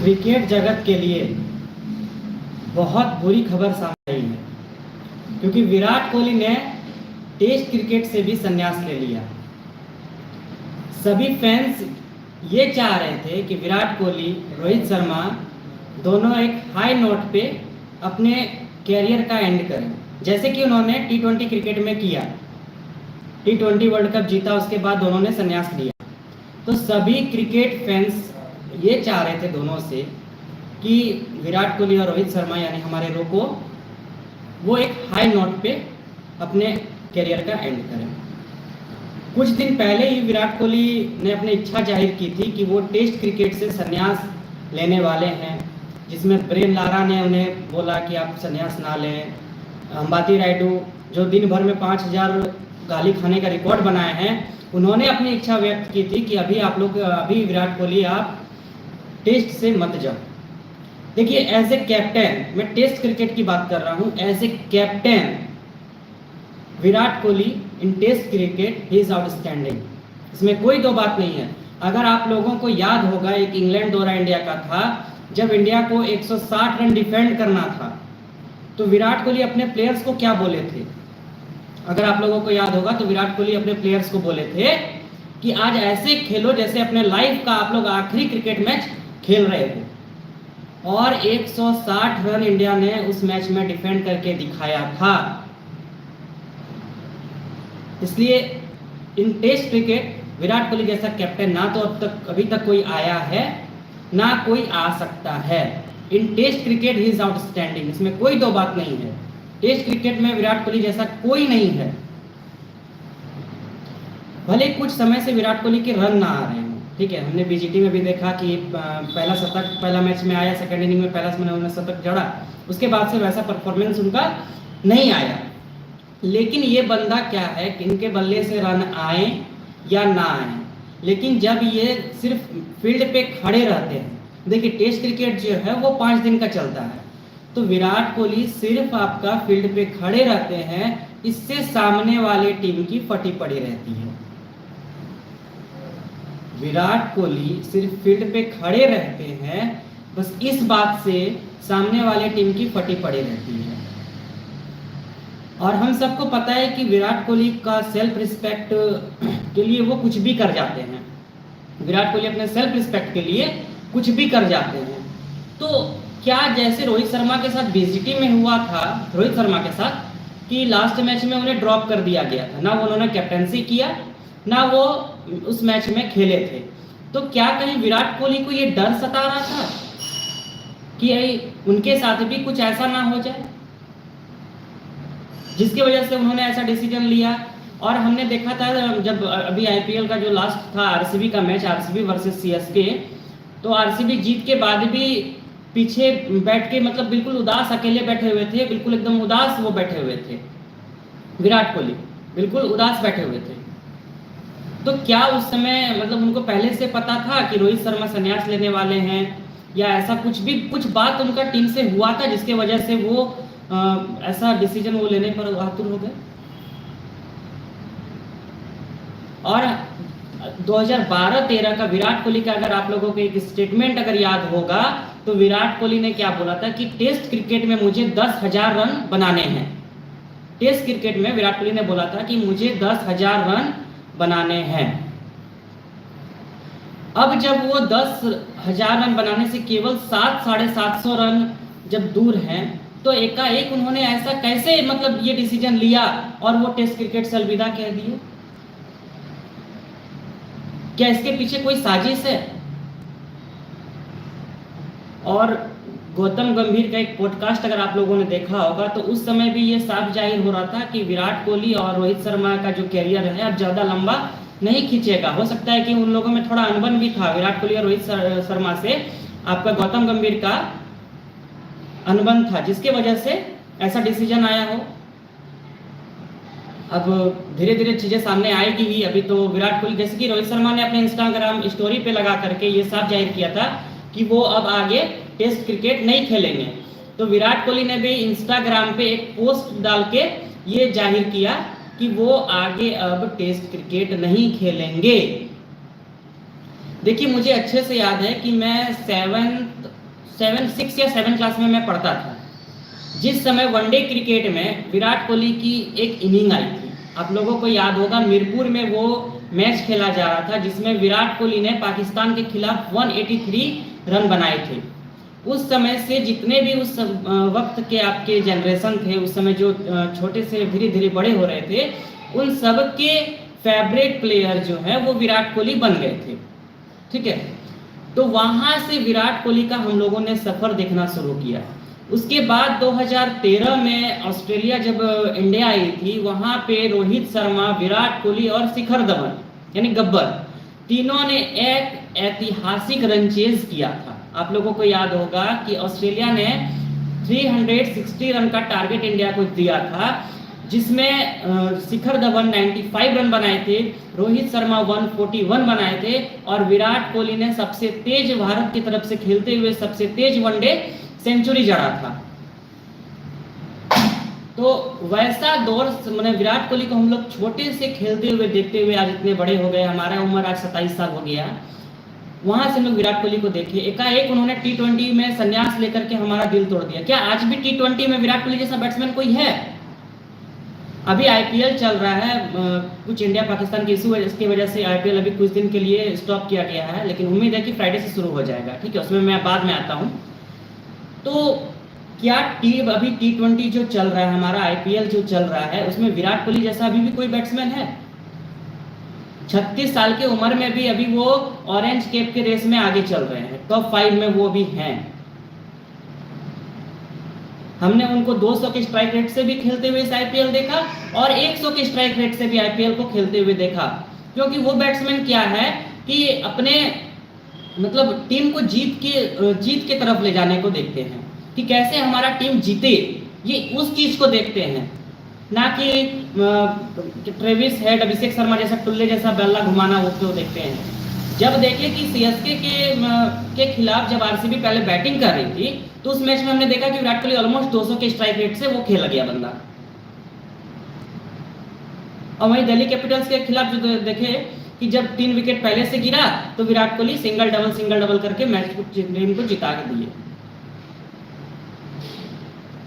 Cricket जगत के लिए बहुत बुरी खबर सामने आई है, क्योंकि विराट कोहली ने टेस्ट क्रिकेट से भी संन्यास ले लिया। सभी फैंस ये चाह रहे थे कि विराट कोहली, रोहित शर्मा दोनों एक हाई नोट पे अपने कैरियर का एंड करें, जैसे कि उन्होंने T20 क्रिकेट में किया। T20 वर्ल्ड कप जीता, उसके बाद दोनों ने संन्यास लिया। तो सभी क्रिकेट फैंस ये चाह रहे थे दोनों से कि विराट कोहली और रोहित शर्मा यानी हमारे रो को वो एक हाई नोट पे अपने कैरियर का एंड करें। कुछ दिन पहले ही विराट कोहली ने अपनी इच्छा जाहिर की थी कि वो टेस्ट क्रिकेट से संन्यास लेने वाले हैं, जिसमें ब्रेन लारा ने उन्हें बोला कि आप संन्यास ना लें। अंबाती रायडू जो दिन भर में 5000 गाली खाने का रिकॉर्ड बनाए हैं, उन्होंने अपनी इच्छा व्यक्त की थी कि अभी विराट कोहली आप टेस्ट से मत जाओ। देखिए, एज ए कैप्टन, मैं टेस्ट क्रिकेट की बात कर रहा हूँ, as a captain Virat Kohli in test cricket he is outstanding, इसमें कोई दो बात नहीं है। अगर आप लोगों को याद होगा, एक इंग्लैंड दौरा इंडिया का था, जब इंडिया को 160 रन डिफेंड करना था, तो विराट कोहली अपने प्लेयर्स को क्या बोले थे? अगर आप लोगों को याद होगा तो विराट कोहली अपने प्लेयर्स को बोले थे कि आज ऐसे खेलो जैसे अपने लाइफ का आप लोग आखिरी क्रिकेट मैच खेल रहे हो। और 160 रन इंडिया ने उस मैच में डिफेंड करके दिखाया था। इसलिए इन टेस्ट क्रिकेट विराट कोहली जैसा कैप्टन ना तो अभी तक कोई आया है, ना कोई आ सकता है। In test cricket he is outstanding, इसमें कोई दो बात नहीं है। टेस्ट क्रिकेट में विराट कोहली जैसा कोई नहीं है। भले कुछ समय से विराट कोहली के रन ना आ रहे हैं, ठीक है, हमने बीजीटी में भी देखा कि पहला मैच में आया, सेकंड इनिंग में पहला उन्होंने शतक जड़ा, उसके बाद से वैसा परफॉर्मेंस उनका नहीं आया। लेकिन ये बंदा क्या है कि इनके बल्ले से रन आए या ना आए, लेकिन जब ये सिर्फ फील्ड पे खड़े रहते हैं, देखिए टेस्ट क्रिकेट जो है वो 5 दिन का चलता है, तो विराट कोहली सिर्फ आपका फील्ड पे खड़े रहते हैं, इससे सामने वाले टीम की फटी पड़ी रहती है। विराट कोहली सिर्फ फील्ड पे खड़े रहते हैं, बस इस बात से सामने वाले टीम की फटी पड़ी रहती है। और हम सबको पता है कि विराट कोहली का सेल्फ रिस्पेक्ट के लिए वो कुछ भी कर जाते हैं। विराट कोहली अपने सेल्फ रिस्पेक्ट के लिए कुछ भी कर जाते हैं। तो क्या जैसे रोहित शर्मा के साथ बीजीटी में हुआ था, रोहित शर्मा के साथ, कि लास्ट मैच में उन्हें ड्रॉप कर दिया गया था, ना वो उन्होंने कैप्टनसी किया, ना वो उस मैच में खेले थे, तो क्या कहीं विराट कोहली को ये डर सता रहा था कि उनके साथ भी कुछ ऐसा ना हो जाए, जिसकी वजह से उन्होंने ऐसा डिसीजन लिया? और हमने देखा था जब अभी आईपीएल का जो लास्ट था आरसीबी का मैच, आरसीबी वर्सेस सीएसके, तो आरसीबी जीत के बाद भी पीछे बैठ के मतलब बिल्कुल उदास अकेले बैठे हुए थे, बिल्कुल एकदम उदास वो बैठे हुए थे, विराट कोहली बिल्कुल उदास बैठे हुए थे। तो क्या उस समय मतलब उनको पहले से पता था कि रोहित शर्मा संन्यास लेने वाले हैं, या ऐसा कुछ बात उनका टीम से हुआ था जिसके वजह से वो ऐसा डिसीजन वो लेने पर आतुर हो गए? और 2012-13 का विराट कोहली का अगर आप लोगों को एक स्टेटमेंट अगर याद होगा, तो विराट कोहली ने क्या बोला था कि टेस्ट क्रिकेट में मुझे 10,000 रन बनाने हैं। टेस्ट क्रिकेट में विराट कोहली ने बोला था कि मुझे 10,000 रन बनाने हैं। अब जब वो 10,000 रन बनाने से केवल 700-750 रन जब दूर हैं, तो एकाएक उन्होंने ऐसा कैसे मतलब ये डिसीजन लिया और वो टेस्ट क्रिकेट से अलविदा कह दिए? क्या इसके पीछे कोई साजिश है? और गौतम गंभीर का एक पॉडकास्ट अगर आप लोगों ने देखा होगा, तो उस समय भी ये साफ जाहिर हो रहा था कि विराट कोहली और रोहित शर्मा का जो कैरियर है अब ज़्यादा लंबा नहीं खींचेगा। हो सकता है कि उन लोगों में थोड़ा अनबन भी था, विराट कोहली और रोहित शर्मा से आपका गौतम गंभीर का अनबन था, जिसके वजह से ऐसा डिसीजन आया हो। अब धीरे धीरे चीज़ें सामने आएगी ही। अभी तो विराट कोहली, जैसे कि रोहित शर्मा ने अपने इंस्टाग्राम स्टोरी पे लगा करके ये साफ जाहिर किया था कि वो अब आगे टेस्ट क्रिकेट नहीं खेलेंगे, तो विराट कोहली ने भी इंस्टाग्राम पे एक पोस्ट डाल के ये जाहिर किया कि वो आगे अब टेस्ट क्रिकेट नहीं खेलेंगे। देखिए, मुझे अच्छे से याद है कि मैं 7th 6 या 7 क्लास में मैं पढ़ता था, जिस समय वनडे क्रिकेट में विराट कोहली की एक इनिंग आई थी। आप लोगों को याद होगा, मीरपुर में वो मैच खेला जा रहा था जिसमें विराट कोहली ने पाकिस्तान के खिलाफ 183 रन बनाए थे। उस समय से जितने भी उस वक्त के आपके जनरेशन थे, उस समय जो छोटे से धीरे धीरे बड़े हो रहे थे, उन सब के फेवरेट प्लेयर जो है वो विराट कोहली बन गए थे। ठीक है, तो वहाँ से विराट कोहली का हम लोगों ने सफ़र देखना शुरू किया। उसके बाद 2013 में ऑस्ट्रेलिया जब इंडिया आई थी, वहाँ पे रोहित शर्मा, विराट कोहली और शिखर धवन यानी गब्बर, तीनों ने एक ऐतिहासिक रन चेज किया था। आप लोगों को याद होगा कि ऑस्ट्रेलिया ने 360 रन का टारगेट इंडिया को दिया था, जिसमें शिखर धवन 95 रन बनाए थे, रोहित शर्मा 141 बनाए थे और विराट कोहली ने सबसे तेज, भारत की तरफ से खेलते हुए सबसे तेज वनडे सेंचुरी जड़ा था। तो वैसा दौर, मैंने विराट कोहली को हम लोग छोटे से खेलते हुए देखते हुए आज इतने बड़े हो गए, हमारा उम्र आज 27 साल हो गया। वहां से हम लोग विराट कोहली को देखे, एकाएक उन्होंने T20 में संन्यास लेकर के हमारा दिल तोड़ दिया। क्या आज भी T20 में विराट कोहली जैसा बैट्समैन कोई है? अभी IPL चल रहा है, कुछ इंडिया पाकिस्तान के इशू की वजह से IPL अभी कुछ दिन के लिए स्टॉप किया गया है, लेकिन उम्मीद है कि फ्राइडे से शुरू हो जाएगा। ठीक है, उसमें मैं बाद में आता हूँ। तो क्या अभी T20 जो चल रहा है, हमारा IPL जो चल रहा है, उसमें विराट कोहली जैसा अभी भी कोई बैट्समैन है? 36 साल की उम्र में भी अभी वो ऑरेंज कैप के रेस में आगे चल रहे हैं, टॉप 5 में वो भी हैं। हमने उनको 200 के स्ट्राइक रेट से भी खेलते हुए इस IPL देखा और 100 के स्ट्राइक रेट से भी IPL को खेलते हुए देखा, क्योंकि वो बैट्समैन क्या है कि अपने मतलब टीम को जीत के तरफ ले जाने को देखते हैं कि कैसे हमारा टीम जीते, ये उस चीज को देखते हैं, ना कि ट्रेविस हेड, अभिषेक शर्मा जैसा टुल्ले जैसा बल्ला घुमाना वो क्यों देखते हैं। जब देखे कि CSK के खिलाफ जब RCB पहले बैटिंग कर रही थी, तो उस मैच में हमने देखा कि विराट कोहली ऑलमोस्ट 200 के स्ट्राइक रेट से वो खेल गया बंदा। और वहीं दिल्ली कैपिटल्स के खिलाफ जो देखे कि जब 3 विकेट पहले से गिरा तो विराट कोहली सिंगल डबल करके मैच को टीम को जिता के दिए।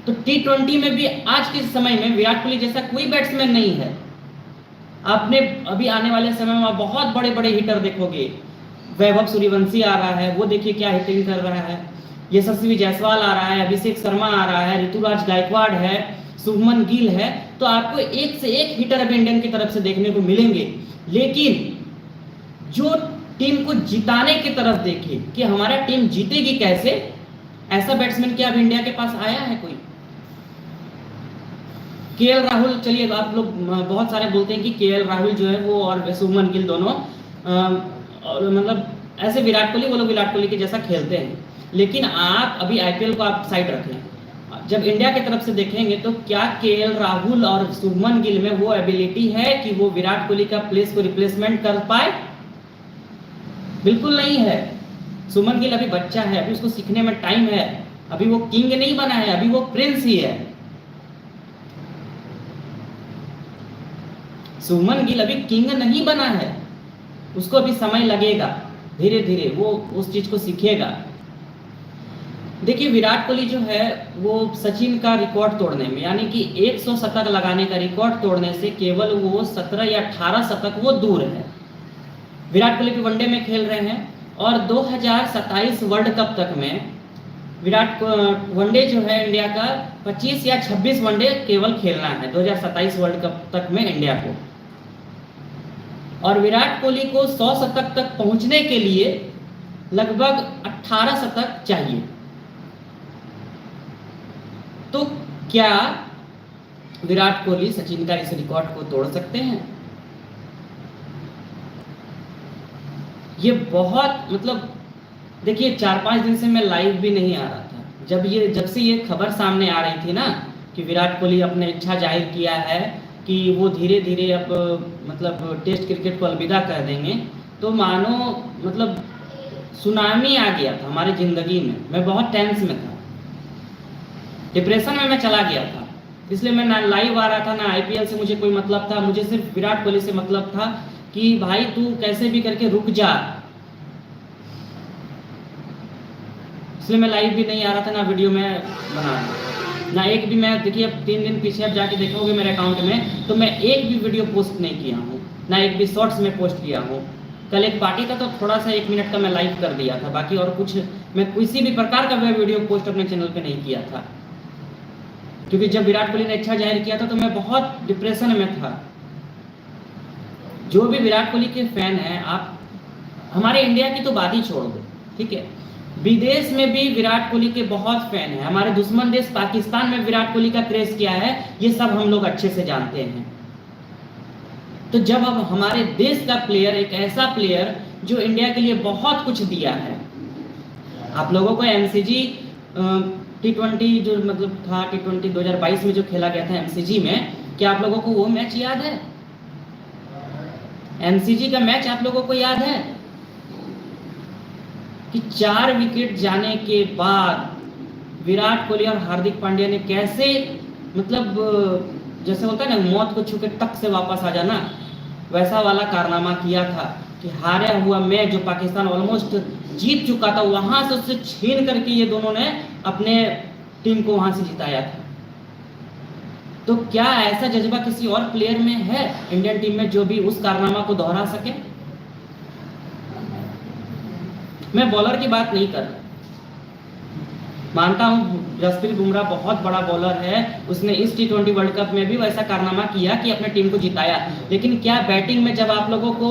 तो T20 में भी आज के समय में विराट कोहली जैसा कोई बैट्समैन नहीं है। आपने अभी आने वाले समय में आप बहुत बड़े बड़े हिटर देखोगे। वैभव सूर्यवंशी आ रहा है, वो देखिए क्या हिटिंग कर रहा है। यशस्वी जायसवाल आ रहा है, अभिषेक शर्मा आ रहा है, ऋतुराज गायकवाड़ है, शुभमन गिल है। तो आपको एक से एक हिटर अभी इंडियन की तरफ से देखने को मिलेंगे, लेकिन जो टीम को जिताने की तरफ देखे कि हमारा टीम जीतेगी कैसे, ऐसा बैट्समैन क्या अभी इंडिया के पास आया है कोई? KL राहुल, चलिए आप लोग बहुत सारे बोलते हैं कि KL राहुल जो है वो और शुभमन गिल दोनों और मतलब ऐसे विराट कोहली, वो लोग विराट कोहली के जैसा खेलते हैं। लेकिन आप अभी IPL को आप साइड रखें, जब इंडिया की तरफ से देखेंगे तो क्या KL राहुल और शुभमन गिल में वो एबिलिटी है कि वो विराट कोहली का प्लेस को रिप्लेसमेंट कर पाए? बिल्कुल नहीं है। शुभमन गिल अभी बच्चा है, अभी उसको सीखने में टाइम है, अभी वो किंग नहीं बना है, अभी वो प्रिंस ही है। शुभमन गिल अभी किंग नहीं बना है, उसको अभी समय लगेगा, धीरे धीरे वो उस चीज को सीखेगा। देखिए विराट कोहली जो है वो सचिन का रिकॉर्ड तोड़ने में, यानी कि 100 शतक लगाने का रिकॉर्ड तोड़ने से केवल वो 17 या 18 शतक वो दूर है। विराट कोहली भी वनडे में खेल रहे हैं और 2027 वर्ल्ड कप तक में विराट को वनडे जो है इंडिया का 25 या 26 वनडे केवल खेलना है 2027 वर्ल्ड कप तक में इंडिया को। और विराट कोहली को 100 शतक तक पहुंचने के लिए लगभग 18 शतक चाहिए। तो क्या विराट कोहली सचिन का इस रिकॉर्ड को तोड़ सकते हैं? ये बहुत मतलब देखिए 4-5 दिन से मैं लाइव भी नहीं आ रहा था। जब से ये खबर सामने आ रही थी ना कि विराट कोहली अपने इच्छा जाहिर किया है कि वो धीरे धीरे अब मतलब टेस्ट क्रिकेट को अलविदा कर देंगे, तो मानो मतलब सुनामी आ गया था हमारी ज़िंदगी में। मैं बहुत टेंस में था, डिप्रेशन में मैं चला गया था, इसलिए मैं ना लाइव आ रहा था, ना IPL से मुझे कोई मतलब था। मुझे सिर्फ विराट कोहली से मतलब था कि भाई तू कैसे भी करके रुक जा, इसलिए मैं लाइव भी नहीं आ रहा था, ना वीडियो में बना रहा, ना एक भी, मैं देखिए अब 3 दिन पीछे आप जाके देखोगे मेरे अकाउंट में, तो मैं एक भी वीडियो पोस्ट नहीं किया हूँ, ना एक भी शॉर्ट्स में पोस्ट किया हूँ। कल एक पार्टी था तो थोड़ा सा 1 मिनट का मैं लाइव कर दिया था, बाकी और कुछ मैं किसी भी प्रकार का वीडियो पोस्ट अपने चैनल पे नहीं किया था, क्योंकि जब विराट कोहली ने अच्छा जाहिर किया था तो मैं बहुत डिप्रेशन में था। जो भी विराट कोहली के फैन हैं, आप हमारे इंडिया की तो बात ही छोड़ दो, ठीक है, विदेश में भी विराट कोहली के बहुत फैन हैं। हमारे दुश्मन देश पाकिस्तान में विराट कोहली का क्रेज क्या है, ये सब हम लोग अच्छे से जानते हैं। तो जब अब हमारे देश का प्लेयर, एक ऐसा प्लेयर जो इंडिया के लिए बहुत कुछ दिया है, आप लोगों को एमसीजी T20 जो मतलब था, T20 2022 में जो खेला गया था एमसीजी में, क्या आप लोगों को वो मैच याद है? एमसीजी का मैच आप लोगों को याद है कि 4 विकेट जाने के बाद विराट कोहली और हार्दिक पांड्या ने कैसे, मतलब जैसे होता है ना मौत को छू के टक से वापस आ जाना, वैसा वाला कारनामा किया था कि हारा हुआ मैच जो पाकिस्तान ऑलमोस्ट जीत चुका था, वहां से उससे छीन करके ये दोनों ने अपने टीम को वहां से जिताया था। तो क्या ऐसा जज्बा किसी और प्लेयर में है इंडियन टीम में जो भी उस कारनामा को दोहरा सके? मैं बॉलर की बात नहीं कर रहा, मानता हूं जसप्रीत बुमराह बहुत बड़ा बॉलर है, उसने इस T20 वर्ल्ड कप में भी वैसा कारनामा किया कि अपने टीम को जिताया, लेकिन क्या बैटिंग में जब आप लोगों को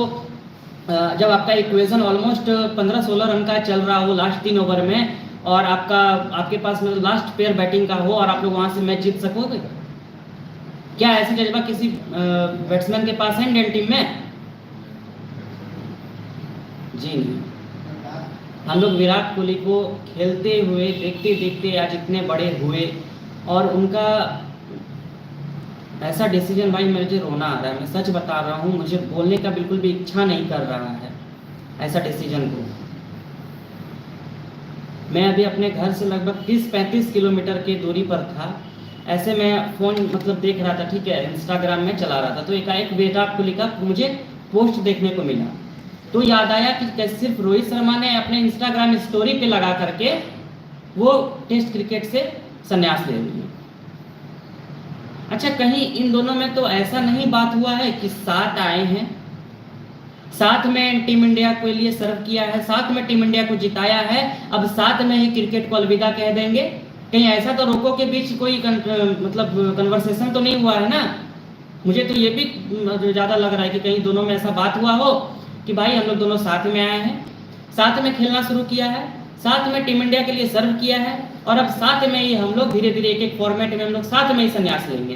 जब आपका इक्वेशन ऑलमोस्ट 15-16 रन का चल रहा हो लास्ट 3 ओवर में, और आपके पास मतलब लास्ट पेयर बैटिंग का हो और आप लोग वहां से मैच जीत सकोगे? क्या ऐसा जज्बा किसी बैट्समैन के पास है इंडियन टीम में? जी नहीं। हम लोग विराट कोहली को खेलते हुए देखते देखते आज इतने बड़े हुए, और उनका ऐसा डिसीजन, भाई मुझे रोना आ रहा है, मैं सच बता रहा हूँ, मुझे बोलने का बिल्कुल भी इच्छा नहीं कर रहा है ऐसा डिसीजन को। मैं अभी अपने घर से लगभग 30-35 किलोमीटर की दूरी पर था, ऐसे मैं फ़ोन मतलब देख रहा था, ठीक है, इंस्टाग्राम में चला रहा था, तो एकाएक विराट कोहली का मुझे पोस्ट देखने को मिला, तो याद आया कि सिर्फ रोहित शर्मा ने अपने इंस्टाग्राम स्टोरी पे लगा करके वो टेस्ट क्रिकेट से संन्यास ले लिया। अच्छा, कहीं इन दोनों में तो ऐसा नहीं बात हुआ है कि साथ आए हैं, साथ में टीम इंडिया के लिए सर्व किया है, साथ में टीम इंडिया को जिताया है, अब साथ में ही क्रिकेट को अलविदा कह देंगे? कहीं ऐसा तो रोको के बीच कोई मतलब कन्वर्सेशन तो नहीं हुआ है ना? मुझे तो ये भी ज़्यादा लग रहा है कि कहीं दोनों में ऐसा बात हुआ हो कि भाई हम लोग दोनों साथ में आए हैं, साथ में खेलना शुरू किया है, साथ में टीम इंडिया के लिए सर्व किया है, और अब साथ में ही हम लोग धीरे धीरे एक एक फॉर्मेट में हम लोग साथ में ही संन्यास लेंगे।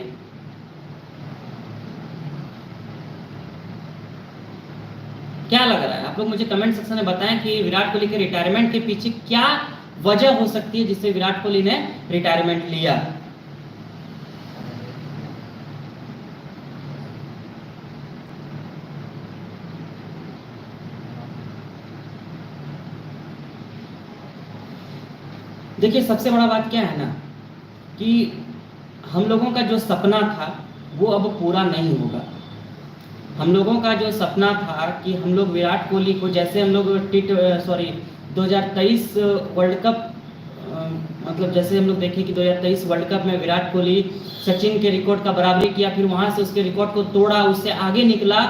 क्या लग रहा है आप लोग मुझे कमेंट सेक्शन में बताएं कि विराट कोहली के रिटायरमेंट के पीछे क्या वजह हो सकती है जिससे विराट कोहली ने रिटायरमेंट लिया? देखिए, सबसे बड़ा बात क्या है ना कि हम लोगों का जो सपना था वो अब पूरा नहीं होगा। हम लोगों का जो सपना था कि हम लोग विराट कोहली को, जैसे हम लोग 2023 वर्ल्ड कप, मतलब जैसे हम लोग देखें कि 2023 वर्ल्ड कप में विराट कोहली सचिन के रिकॉर्ड का बराबरी किया, फिर वहाँ से उसके रिकॉर्ड को तोड़ा, उससे आगे निकला,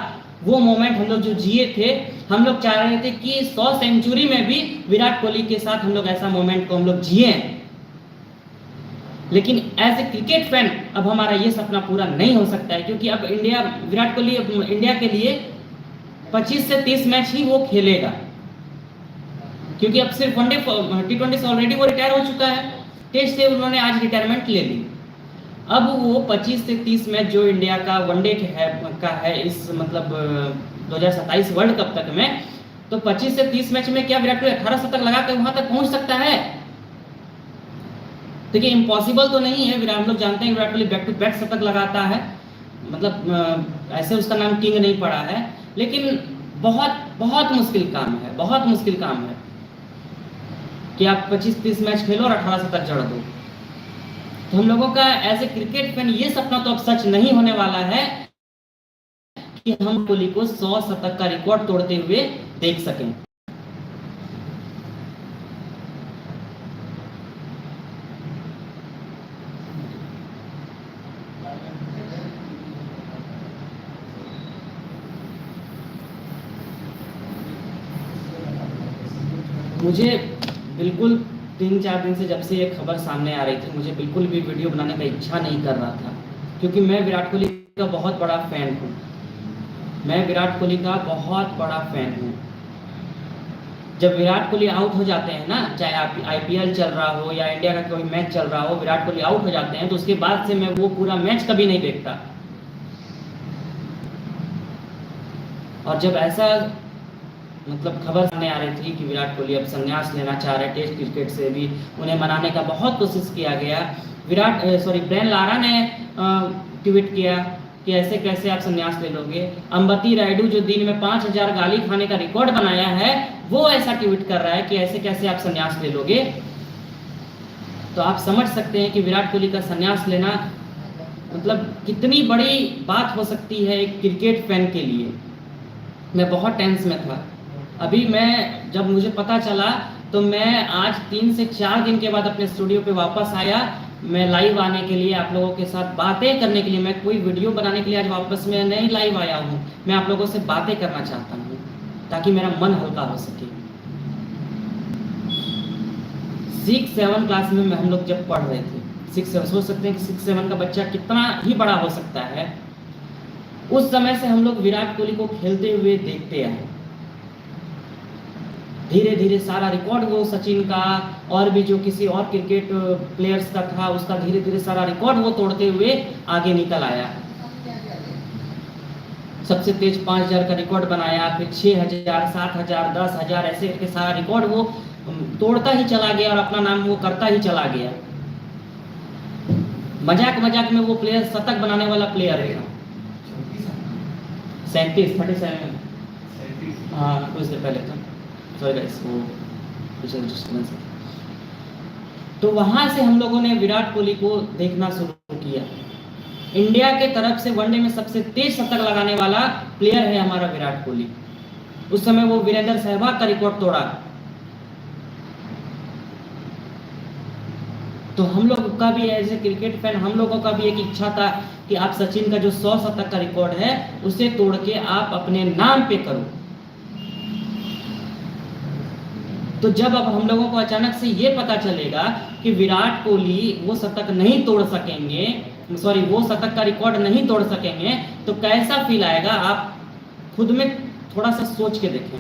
वो मोमेंट हम लोग जो जिए थे, हम लोग चाह रहे थे कि 100 सेंचुरी में भी विराट कोहली के साथ हम लोग ऐसा मोमेंट को हम लोग जिए। लेकिन एज ए क्रिकेट फैन अब हमारा ये सपना पूरा नहीं हो सकता है, क्योंकि अब विराट कोहली इंडिया के लिए 25 से 30 मैच ही वो खेलेगा, क्योंकि अब सिर्फ वनडे T20 से ऑलरेडी वो रिटायर हो चुका है, टेस्ट से उन्होंने आज रिटायरमेंट ले ली। अब वो 25 से 30 मैच जो इंडिया का वनडे का है इस मतलब 2027 वर्ल्ड कप तक में, तो 25 से 30 मैच में क्या विराट कोहली 18 शतक लगा कर वहां तक पहुंच सकता है? देखिए, इम्पॉसिबल तो नहीं है, हम लोग जानते हैं Virat Kohli back to back शतक लगाता है, मतलब ऐसे उसका नाम किंग नहीं पड़ा है, लेकिन बहुत बहुत मुश्किल काम है, बहुत मुश्किल काम है कि आप 25-30 मैच खेलो और 18 शतक जड़ दो। तो हम लोगों का एज ए क्रिकेट फैन ये सपना तो अब सच नहीं होने वाला है कि हम कोहली को 100 शतक का रिकॉर्ड तोड़ते हुए देख सकें। मुझे बिल्कुल 3-4 दिन से जब से ये खबर सामने आ रही थी, मुझे बिल्कुल भी वीडियो बनाने का इच्छा नहीं कर रहा था, क्योंकि मैं विराट कोहली का बहुत बड़ा फ़ैन हूँ। मैं विराट कोहली का बहुत बड़ा फ़ैन हूँ। जब विराट कोहली आउट हो जाते हैं ना, चाहे IPL चल रहा हो या इंडिया का कोई मैच चल रहा हो, विराट कोहली आउट हो जाते हैं तो उसके बाद से मैं वो पूरा मैच कभी नहीं देखता। और जब ऐसा मतलब खबर सामने आ रही थी कि विराट कोहली अब संन्यास लेना चाह रहे टेस्ट क्रिकेट से, भी उन्हें मनाने का बहुत कोशिश किया गया। ब्रेन लारा ने ट्वीट किया कि ऐसे कैसे आप संन्यास ले लोगे। अंबती रायडू जो दिन में 5000 गाली खाने का रिकॉर्ड बनाया है, वो ऐसा ट्वीट कर रहा है कि ऐसे कैसे आप संन्यास ले लोगे। तो आप समझ सकते हैं कि विराट कोहली का संन्यास लेना मतलब कितनी बड़ी बात हो सकती है एक क्रिकेट फैन के लिए। मैं बहुत टेंस में था। अभी मैं जब मुझे पता चला तो मैं आज 3 से 4 दिन के बाद अपने स्टूडियो पे वापस आया। मैं लाइव आने के लिए, आप लोगों के साथ बातें करने के लिए, मैं कोई वीडियो बनाने के लिए आज वापस में नहीं लाइव आया हूँ। मैं आप लोगों से बातें करना चाहता हूँ ताकि मेरा मन हल्का हो सके। 6-7 क्लास में हम लोग जब पढ़ रहे थे, 6-7 सोच सकते हैं कि 6-7 का बच्चा कितना ही बड़ा हो सकता है। उस समय से हम लोग विराट कोहली को खेलते हुए देखते आए। धीरे धीरे सारा रिकॉर्ड वो सचिन का और भी जो किसी और क्रिकेट प्लेयर्स का था, उसका धीरे धीरे सारा रिकॉर्ड वो तोड़ते हुए आगे निकल आया। सबसे तेज 5000 का रिकॉर्ड बनाया, फिर 6000, 7000, 10000 ऐसे करके सारा रिकॉर्ड वो तोड़ता ही चला गया और अपना नाम वो करता ही चला गया। मजाक मजाक में वो प्लेयर शतक बनाने वाला प्लेयर है। 37 हाँ, कुछ देर पहले था। तो वहां से हम लोगों ने विराट कोहली को देखना शुरू किया। इंडिया के तरफ से वनडे में सबसे तेज शतक लगाने वाला प्लेयर है हमारा विराट कोहली। उस समय वो वीरेंद्र सहवाग का रिकॉर्ड तोड़ा। तो हम लोग का भी एज ए क्रिकेट फैन, हम लोगों का भी एक इच्छा था कि आप सचिन का जो 100 शतक का रिकॉर्ड है उसे तोड़ के आप अपने नाम पे करो। तो जब अब हम लोगों को अचानक से ये पता चलेगा कि विराट कोहली वो शतक नहीं तोड़ सकेंगे, वो शतक का रिकॉर्ड नहीं तोड़ सकेंगे, तो कैसा फील आएगा आप खुद में थोड़ा सा सोच के देखें।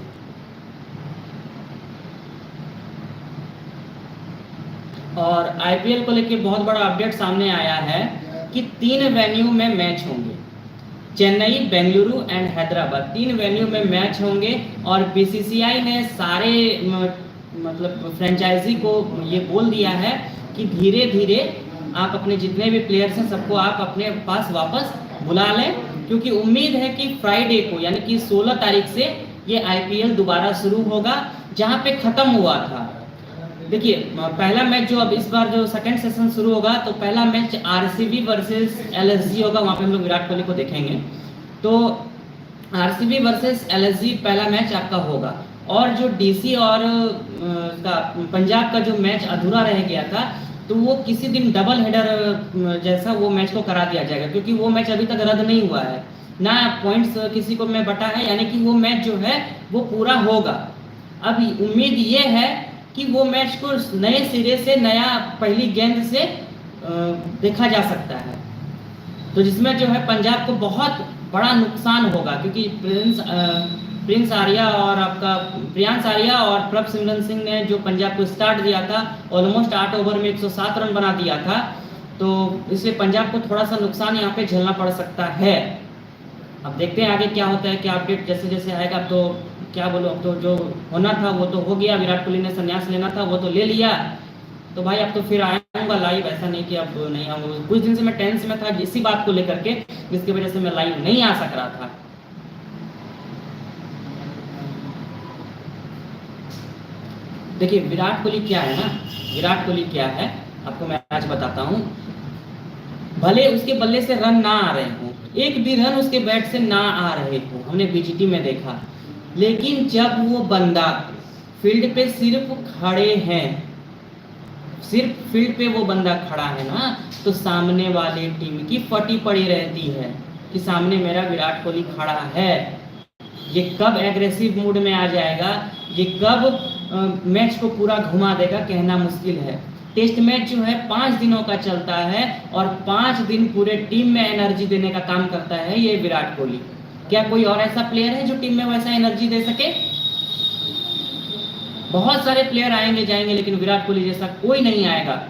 और IPL को लेके बहुत बड़ा अपडेट सामने आया है कि 3 वेन्यू में मैच होंगे। चेन्नई, बेंगलुरु एंड हैदराबाद, 3 वेन्यू में मैच होंगे। और BCCI ने सारे मतलब फ्रेंचाइजी को ये बोल दिया है कि धीरे धीरे आप अपने जितने भी प्लेयर्स हैं सबको आप अपने पास वापस बुला लें, क्योंकि उम्मीद है कि फ्राइडे को यानी कि 16 तारीख से ये IPL दोबारा शुरू होगा, जहां पे ख़त्म हुआ था। देखिए, पहला मैच जो अब इस बार जो सेकंड सेशन शुरू होगा, तो पहला मैच RCB वर्सेस LSG होगा। वहाँ पे हम लोग विराट कोहली को देखेंगे। तो RCB वर्सेस LSG पहला मैच आपका होगा। और जो DC और पंजाब का जो मैच अधूरा रह गया था, तो वो किसी दिन डबल हेडर जैसा वो मैच को करा दिया जाएगा, क्योंकि वो मैच अभी तक रद्द नहीं हुआ है, ना पॉइंट्स किसी को में बटा है, यानी कि वो मैच जो है वो पूरा होगा। अब उम्मीद ये है कि वो मैच को नए सिरे से, नया पहली गेंद से देखा जा सकता है। तो जिसमें जो है पंजाब को बहुत बड़ा नुकसान होगा, क्योंकि प्रिंस आर्या और आपका प्रियांश आर्या और प्रभ सिमरन सिंह ने जो पंजाब को स्टार्ट दिया था, ऑलमोस्ट 8 ओवर में 107 रन बना दिया था। तो इसलिए पंजाब को थोड़ा सा नुकसान यहाँ पे झेलना पड़ सकता है। अब देखते हैं आगे क्या होता है, क्या अपडेट जैसे जैसे आएगा। अब तो क्या बोलो, अब तो जो होना था वो तो हो गया। विराट कोहली ने संन्यास लेना था वो तो ले लिया। तो भाई अब तो फिर आऊँगा लाइव, ऐसा नहीं कि अब नहीं आऊँगा। कुछ दिन से मैं टेंस में था इसी बात को लेकर के, जिसकी वजह से मैं लाइव नहीं आ सक रहा था। देखिए विराट कोहली क्या है ना, विराट कोहली क्या है आपको मैं आज बताता हूँ। भले उसके बल्ले से रन ना आ रहे हों, एक भी रन उसके बैट से ना आ रहे हो, हमने BGT में देखा, लेकिन जब वो बंदा फील्ड पे सिर्फ खड़े हैं, सिर्फ फील्ड पे वो बंदा खड़ा है ना, तो सामने वाले टीम की फटी पड़ी रहती है कि सामने मेरा विराट कोहली खड़ा है। ये कब एग्रेसिव मूड में आ जाएगा, ये कब मैच को पूरा घुमा देगा कहना मुश्किल है। टेस्ट मैच जो है 5 दिनों का चलता है और 5 दिन पूरे टीम में एनर्जी देने का काम करता है ये विराट कोहली। क्या कोई और ऐसा प्लेयर है जो टीम में वैसा एनर्जी दे सके? बहुत सारे प्लेयर आएंगे जाएंगे लेकिन विराट कोहली जैसा कोई नहीं आएगा।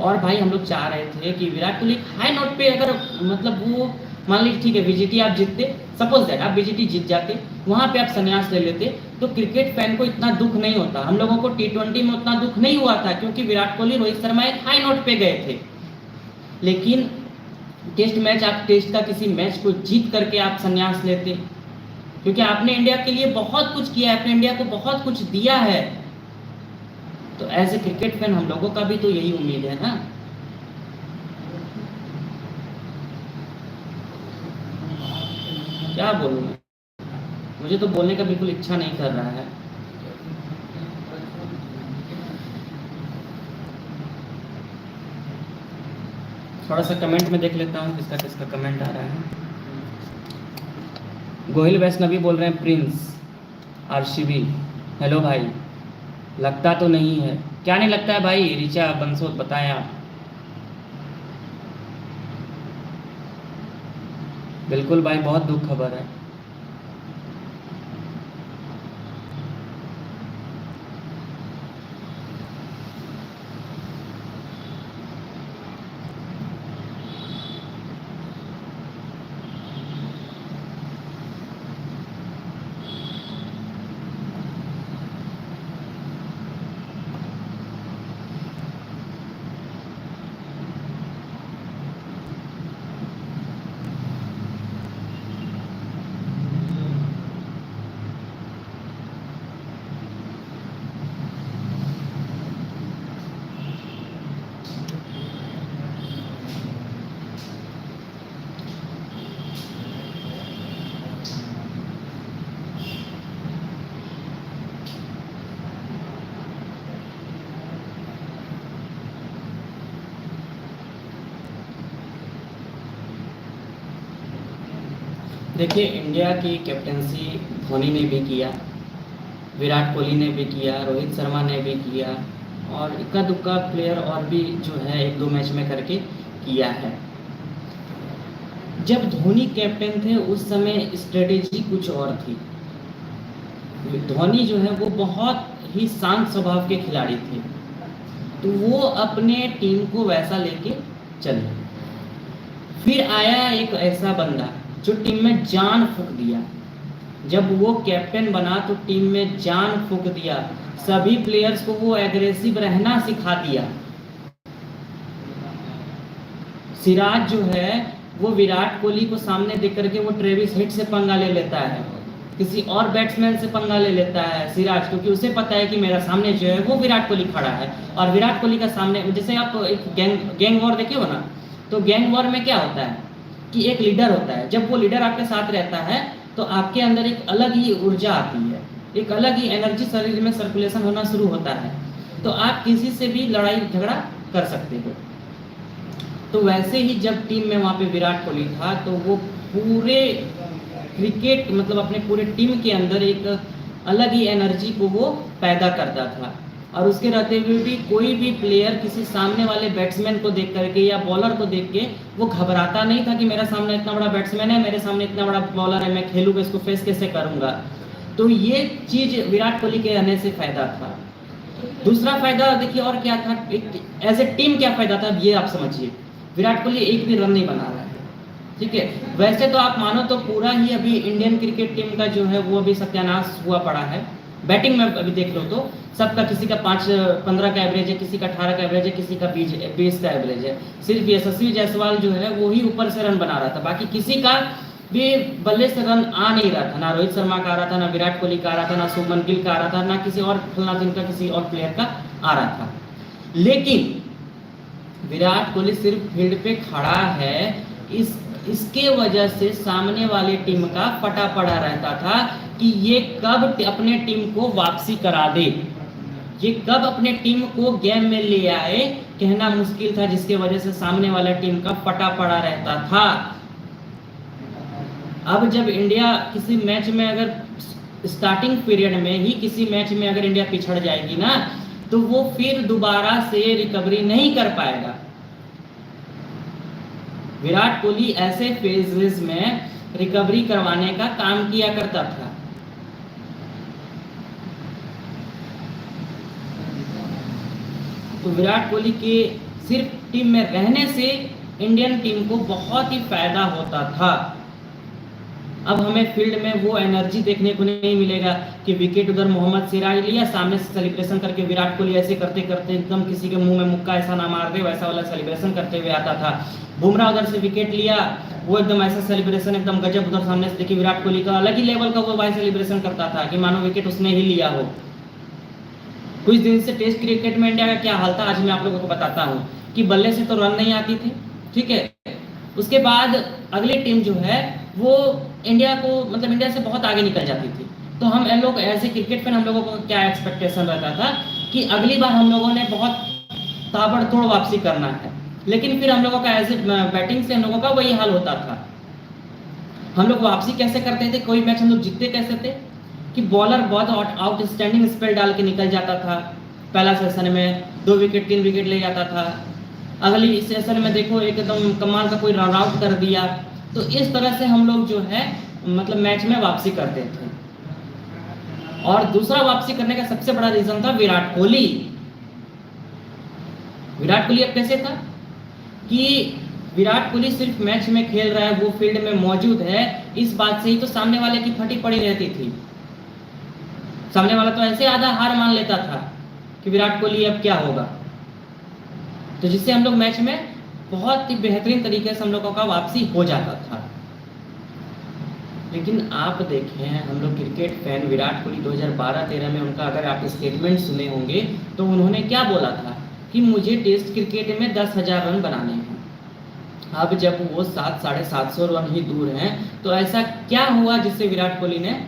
और भाई हम लोग चाह रहे थे कि विराट कोहली हाई नोट पे अगर मतलब वो मान लीजिए ठीक है बीजीटी आप जीतते, सपोज दैट आप बीजीटी जीत जाते, वहां पे आप संन्यास ले लेते तो क्रिकेट फैन को इतना दुख नहीं होता। हम लोगों को T20 में उतना दुख नहीं हुआ था क्योंकि विराट कोहली रोहित शर्मा एक हाई नोट पे गए थे। लेकिन टेस्ट मैच, आप टेस्ट का किसी मैच को जीत करके आप संन्यास लेते क्योंकि आपने इंडिया के लिए बहुत कुछ किया है, आपने इंडिया को बहुत कुछ दिया है। तो एज ए क्रिकेट फैन हम लोगों का भी तो यही उम्मीद है ना। क्या बोलूं मैं, मुझे तो बोलने का बिल्कुल इच्छा नहीं कर रहा है। थोड़ा सा कमेंट में देख लेता हूँ किसका किसका कमेंट आ रहा है। गोहिल वैष्णवी बोल रहे हैं प्रिंस आरसीबी, हेलो भाई। लगता तो नहीं है, क्या नहीं लगता है भाई? ऋचा बंसोद बताएं आप। बिल्कुल भाई, बहुत दुख खबर है। देखिए, इंडिया की कैप्टनसी धोनी ने भी किया, विराट कोहली ने भी किया, रोहित शर्मा ने भी किया और इक्का दुक्का प्लेयर और भी जो है 1-2 मैच में करके किया है। जब धोनी कैप्टन थे उस समय स्ट्रेटेजी कुछ और थी। धोनी जो है वो बहुत ही शांत स्वभाव के खिलाड़ी थे, तो वो अपने टीम को वैसा लेके चले। फिर आया एक ऐसा बंदा जो टीम में जान फूंक दिया। जब वो कैप्टन बना तो टीम में जान फूंक दिया, सभी प्लेयर्स को वो एग्रेसिव रहना सिखा दिया। सिराज जो है वो विराट कोहली को सामने देख करके वो ट्रेविस हेड से पंगा ले लेता है, किसी और बैट्समैन से पंगा ले लेता है सिराज, क्योंकि उसे पता है कि मेरा सामने जो है वो विराट कोहली खड़ा है। और विराट कोहली का सामने, जैसे आप एक गैंग वॉर देखे हो ना, तो गैंग वॉर में क्या होता है कि एक लीडर होता है। जब वो लीडर आपके साथ रहता है तो आपके अंदर एक अलग ही ऊर्जा आती है, एक अलग ही एनर्जी शरीर में सर्कुलेशन होना शुरू होता है, तो आप किसी से भी लड़ाई झगड़ा कर सकते हो। तो वैसे ही जब टीम में वहाँ पे विराट कोहली था तो वो पूरे क्रिकेट मतलब अपने पूरे टीम के अंदर एक अलग ही एनर्जी को वो पैदा करता था। और उसके रहते हुए भी कोई भी प्लेयर किसी सामने वाले बैट्समैन को देख करके या बॉलर को देख के वो घबराता नहीं था कि मेरा सामने इतना बड़ा बैट्समैन है, मेरे सामने इतना बड़ा बॉलर है, मैं खेलूंगा, इसको फेस कैसे करूंगा। तो ये चीज़ विराट कोहली के रहने से फायदा था। दूसरा फायदा देखिए और क्या था, एज ए टीम क्या फायदा था ये आप समझिए। विराट कोहली एक भी रन नहीं बना रहा है, ठीक है। वैसे तो आप मानो तो पूरा ही अभी इंडियन क्रिकेट टीम का जो है वो अभी सत्यानाश हुआ पड़ा है। बैटिंग में अभी देख लो तो सबका, किसी का 5-15 का एवरेज है, किसी का 18 का एवरेज है, किसी का 20 का एवरेज है। सिर्फ यशस्वी जायसवाल जो है वो ही ऊपर से रन बना रहा था, बाकी किसी का भी बल्ले से रन आ नहीं रहा था। ना रोहित शर्मा का आ रहा था, ना विराट कोहली का आ रहा था, ना शुभमन गिल का आ रहा था, ना किसी और फलना का किसी और प्लेयर का आ रहा था। लेकिन विराट कोहली सिर्फ फील्ड पे खड़ा है, इसके वजह से सामने वाले टीम का पटा पड़ा रहता था कि ये कब अपने टीम को वापसी करा दे, ये कब अपने टीम को गेम में ले आए, कहना मुश्किल था, जिसके वजह से सामने वाला टीम का पटा पड़ा रहता था। अब जब इंडिया किसी मैच में अगर स्टार्टिंग पीरियड में ही किसी मैच में अगर इंडिया पिछड़ जाएगी ना, तो वो फिर दोबारा से रिकवरी नहीं कर पाएगा। विराट कोहली ऐसे फेजेस में रिकवरी करवाने का काम किया करता था। तो विराट कोहली के सिर्फ टीम में रहने से इंडियन टीम को बहुत ही फायदा होता था। अब हमें फील्ड में वो एनर्जी देखने को नहीं मिलेगा कि विकेट उधर मोहम्मद सिराज लिया, सामने से सेलिब्रेशन करके विराट कोहली ऐसे करते करते एकदम किसी के मुंह में मुक्का ऐसा ना मार दे, वैसा वाला सेलिब्रेशन करते हुए आता था। बुमराह उधर से विकेट लिया, वो एकदम ऐसा सेलिब्रेशन एकदम गजब, उधर सामने से देखिए विराट कोहली का अलग ही लेवल का वो भाई सेलिब्रेशन करता था कि मानो विकेट उसने ही लिया हो। कुछ दिन से टेस्ट क्रिकेट में इंडिया का क्या हाल था आज मैं आप लोगों को बताता हूँ कि बल्ले से तो रन नहीं आती थी, ठीक है। उसके बाद अगली टीम जो है वो इंडिया को मतलब इंडिया से बहुत आगे निकल जाती थी। तो हम लोग ऐसे क्रिकेट फैन हम लोगों को क्या एक्सपेक्टेशन रहता था कि अगली बार हम लोगों ने बहुत ताबड़तोड़ वापसी करना है, लेकिन फिर हम लोगों का ऐसे बैटिंग से हम लोगों का वही हाल होता था। हम लोग वापसी कैसे करते थे, कोई मैच हम लोग जीतते कैसे थे कि बॉलर बहुत आउटस्टैंडिंग स्पेल डाल के निकल जाता था। पहला सेशन में 2 विकेट 3 विकेट ले जाता था, अगली सेशन में देखो एकदम कमाल का कोई रन आउट कर दिया। तो इस तरह से हम लोग जो है मतलब मैच में वापसी करते थे। और दूसरा वापसी करने का सबसे बड़ा रीजन था विराट कोहली। विराट कोहली अब कैसे था कि विराट कोहली सिर्फ मैच में खेल रहा है, वो फील्ड में मौजूद है, इस बात से ही तो सामने वाले की फटी पड़ी रहती थी। सामने वाला तो ऐसे आधा हार मान लेता था कि विराट कोहली अब क्या होगा। तो जिससे हम लोग मैच में बहुत ही बेहतरीन तरीके से हम लोगों का वापसी हो जाता था। लेकिन आप देखें हम लोग क्रिकेट फैन विराट कोहली 2012-13 में उनका अगर आप स्टेटमेंट सुने होंगे तो उन्होंने क्या बोला था कि मुझे टेस्ट क्रिकेट में 10,000 रन बनाने हैं। अब जब वो 700-750 रन ही दूर हैं तो ऐसा क्या हुआ जिससे विराट कोहली ने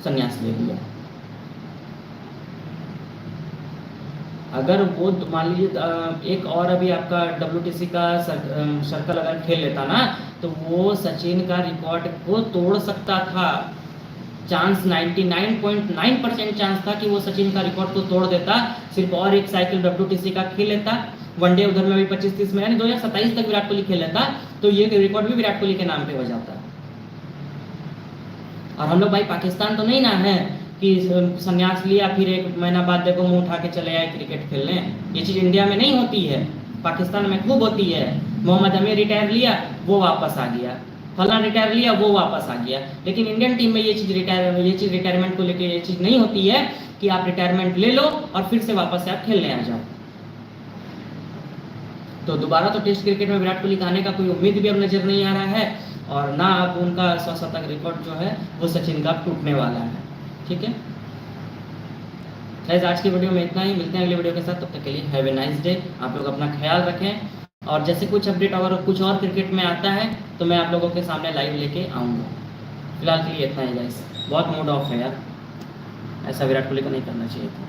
संन्यास ले लिया। अगर वो मान लीजिए एक और अभी आपका WTC का सर्कल अगर खेल लेता ना तो वो सचिन का रिकॉर्ड को तोड़ सकता था। चांस 99.9% चांस था कि वो सचिन का रिकॉर्ड को तोड़ देता। सिर्फ और एक साइकिल WTC का खेल लेता, वनडे उधर में भी 25-30 में यानी 2027 तक विराट कोहली खेल लेता तो ये रिकॉर्ड भी विराट कोहली के नाम पे हो जाता। और हम लोग भाई पाकिस्तान तो नहीं ना है कि संन्यास लिया फिर 1 महीना बाद देखो मुंह उठा के चले आए क्रिकेट खेलने। ये चीज़ इंडिया में नहीं होती है, पाकिस्तान में खूब होती है। मोहम्मद अमीर रिटायर लिया वो वापस आ गया, फलाना रिटायर लिया वो वापस आ गया। लेकिन इंडियन टीम में ये चीज़ रिटायरमेंट को लेकर ये चीज़ नहीं होती है कि आप रिटायरमेंट ले लो और फिर से वापस से आप खेलने आ जाओ। तो दोबारा तो टेस्ट क्रिकेट में विराट कोहली का आने का कोई उम्मीद भी अब नजर नहीं आ रहा है और ना अब उनका 100 शतक रिकॉर्ड जो है वो सचिन का टूटने वाला है। ठीक है गाइस, आज की वीडियो में इतना ही। मिलते हैं अगले वीडियो के साथ, तब तक के लिए हैव ए नाइस डे। आप लोग अपना ख्याल रखें और जैसे कुछ अपडेट अगर कुछ और क्रिकेट में आता है तो मैं आप लोगों के सामने लाइव लेके आऊँगा। फिलहाल के लिए इतना ही गाइस, बहुत मूड ऑफ है यार, ऐसा विराट कोहली को नहीं करना चाहिए था।